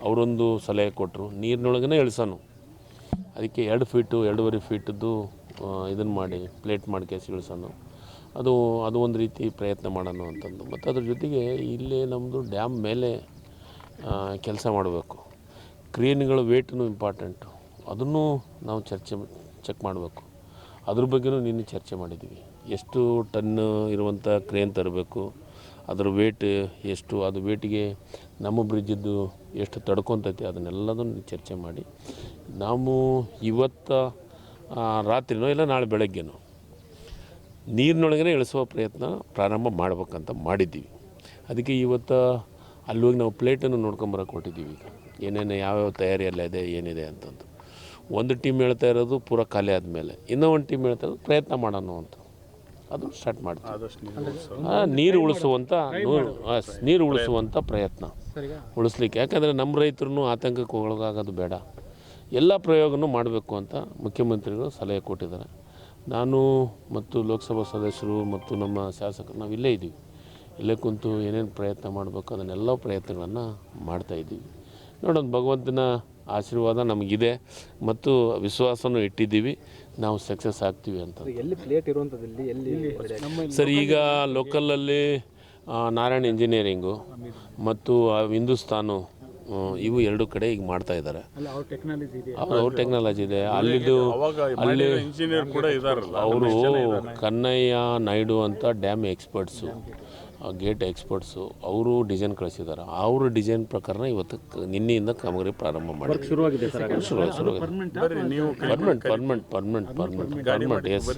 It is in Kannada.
ಅವರೊಂದು ಸಲಹೆ ಕೊಟ್ಟರು, ನೀರಿನೊಳಗೇ ಇಳಿಸೋನು, ಅದಕ್ಕೆ 2 ಫೀಟು 2.5 ಫೀಟದ್ದು ಇದನ್ನು ಮಾಡಿ ಪ್ಲೇಟ್ ಮಾಡಿ ಕೇಸಿ ಇಳಿಸೋನು, ಅದು ಒಂದು ರೀತಿ ಪ್ರಯತ್ನ ಮಾಡೋಣ ಅಂತಂದು. ಮತ್ತು ಅದ್ರ ಜೊತೆಗೆ ಇಲ್ಲೇ ನಮ್ಮದು ಡ್ಯಾಮ್ ಮೇಲೆ ಕೆಲಸ ಮಾಡಬೇಕು, ಕ್ರೇನ್ಗಳ ವೇಟ್ನು ಇಂಪಾರ್ಟೆಂಟು, ಅದನ್ನು ನಾವು ಚೆಕ್ ಮಾಡಬೇಕು. ಅದ್ರ ಬಗ್ಗೆಯೂ ನಿನ್ನೆ ಚರ್ಚೆ ಮಾಡಿದ್ದೀವಿ. ಎಷ್ಟು ಟನ್ ಇರುವಂಥ ಕ್ರೇನ್ ತರಬೇಕು, ಅದರ ವೇಟ್ ಎಷ್ಟು, ಅದು ವೇಟಿಗೆ ನಮ್ಮ ಬ್ರಿಡ್ಜಿದ್ದು ಎಷ್ಟು ತಡ್ಕೊತೈತಿ, ಅದನ್ನೆಲ್ಲದನ್ನು ಚರ್ಚೆ ಮಾಡಿ ನಾವು ಇವತ್ತು ರಾತ್ರಿನೋ ಇಲ್ಲ ನಾಳೆ ಬೆಳಗ್ಗೆನೋ ನೀರಿನೊಳಗೇ ಇಳಿಸುವ ಪ್ರಯತ್ನ ಪ್ರಾರಂಭ ಮಾಡ್ಬೇಕಂತ ಮಾಡಿದ್ದೀವಿ. ಅದಕ್ಕೆ ಇವತ್ತು ಅಲ್ಲಿ ಹೋಗಿ ನಾವು ಪ್ಲೇಟನ್ನು ನೋಡ್ಕೊಂಬರಕ್ಕೆ ಹೊಟ್ಟಿದ್ದೀವಿ. ಏನೇನು ಯಾವ್ಯಾವ ತಯಾರಿಯೆಲ್ಲ ಇದೆ ಏನಿದೆ ಅಂತಂದು. ಒಂದು ಟೀಮ್ ಹೇಳ್ತಾ ಇರೋದು ಪೂರ ಖಾಲಿ ಆದಮೇಲೆ, ಇನ್ನೂ ಒಂದು ಟೀಮ್ ಹೇಳ್ತಾ ಇರೋದು ಪ್ರಯತ್ನ ಮಾಡೋಣ ಅಂತ, ಅದು ಸ್ಟಾರ್ಟ್ ಮಾಡ್ತೀವಿ. ನೀರು ಉಳಿಸುವಂಥ ಪ್ರಯತ್ನ ಉಳಿಸ್ಲಿಕ್ಕೆ. ಯಾಕಂದರೆ ನಮ್ಮ ರೈತರು ಆತಂಕಕ್ಕೆ ಒಳಗಾಗೋದು ಬೇಡ, ಎಲ್ಲ ಪ್ರಯೋಗನೂ ಮಾಡಬೇಕು ಅಂತ ಮುಖ್ಯಮಂತ್ರಿಗಳು ಸಲಹೆ ಕೊಟ್ಟಿದ್ದಾರೆ. ನಾನು ಮತ್ತು ಲೋಕಸಭಾ ಸದಸ್ಯರು ಮತ್ತು ನಮ್ಮ ಶಾಸಕರು ನಾವು ಇಲ್ಲೇ ಇದ್ದೀವಿ. ಇಲ್ಲೇ ಕುಂತು ಏನೇನು ಪ್ರಯತ್ನ ಮಾಡಬೇಕು ಅದನ್ನೆಲ್ಲ ಪ್ರಯತ್ನಗಳನ್ನು ಮಾಡ್ತಾಯಿದ್ದೀವಿ. ನೋಡೋಣ, ಭಗವಂತನ ಆಶೀರ್ವಾದ ನಮಗಿದೆ ಮತ್ತು ವಿಶ್ವಾಸನೂ ಇಟ್ಟಿದ್ದೀವಿ, ನಾವು ಸಕ್ಸಸ್ ಆಗ್ತೀವಿ ಅಂತ. ಎಲ್ಲಿ ಪ್ಲೇಟ್ ಇರುವಂಥದ್ದು ಎಲ್ಲಿ ಸರ್, ಈಗ ಲೋಕಲಲ್ಲಿ ನಾರಾಯಣ ಇಂಜಿನಿಯರಿಂಗು ಮತ್ತು ಹಿಂದೂಸ್ತಾನು ಇವು 2 ಕಡೆ ಈಗ ಮಾಡ್ತಾ ಇದ್ದಾರೆ. ಅವ್ರ ಟೆಕ್ನಾಲಜಿ ಇದೆ ಅಲ್ಲಿದ್ದು. ಅಲ್ಲಿ ಅವರು ಕನ್ನಯ್ಯ ನಾಯ್ಡು ಅಂತ ಡ್ಯಾಮ್ ಎಕ್ಸ್ಪರ್ಟ್ಸು, ಗೇಟ್ ಎಕ್ಸ್ಪರ್ಟ್ಸು, ಅವರು ಡಿಸೈನ್ ಕಳಿಸಿದ್ದಾರೆ. ಅವರು ಡಿಸೈನ್ ಪ್ರಕಾರ ಇವತ್ತು ನಿನ್ನೆಯಿಂದ ಕಾಮಗಾರಿ ಪ್ರಾರಂಭ ಮಾಡಿ ಶುರುವಾಗಿದೆ. Permanent S.